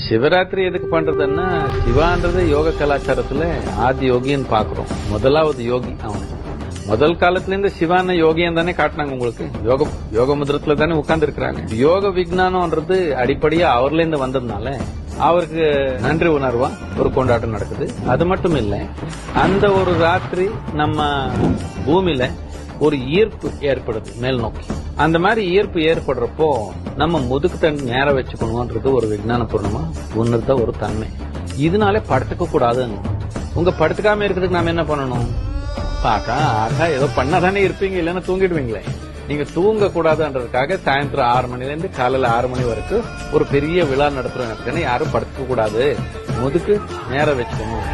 சிவராத்திரி எதுக்கு பண்றதுன்னா, சிவான்றது யோக கலாச்சாரத்துல ஆதி யோகின்னு பாக்குறோம். முதலாவது யோகி அவன். முதல் காலத்துல இருந்து சிவான யோகியம் தானே காட்டினாங்க உங்களுக்கு. யோக முதிரத்துல தானே உட்கார்ந்து இருக்கிறாங்க. யோக விஞ்ஞானம்ன்றது அடிப்படையா அவர்ல இருந்து வந்ததுனால அவருக்கு நன்றி உணர்வா ஒரு கொண்டாட்டம் நடக்குது. அது மட்டும் இல்ல, அந்த ஒரு ராத்திரி நம்ம பூமியில ஒரு ஈர்ப்பு ஏற்படுது மேல் நோக்கி. அந்த மாதிரி ஈர்ப்பு ஏற்படுறப்போ நம்ம முதுகு தண்ணி நேரம் வச்சுக்கணும்ன்றது ஒரு விஞ்ஞான பூர்ணமா உணர்ந்த ஒரு தன்மை. இதனால படுத்துக்க கூடாதுன்னு. உங்க படுத்துக்காம இருக்கிறதுக்கு நாம என்ன பண்ணணும்? ஆகா ஏதோ பண்ணாதானே இருப்பீங்க, இல்லைன்னா தூங்கிடுவீங்களே. நீங்க தூங்க கூடாதுன்றதுக்காக சாயந்தரம் 6 மணில இருந்து காலையில 6 மணி வரைக்கும் ஒரு பெரிய விழா நடத்துறோம். யாரும் படுத்துக்க கூடாது, முதுகு நேரம் வச்சுக்கணும்.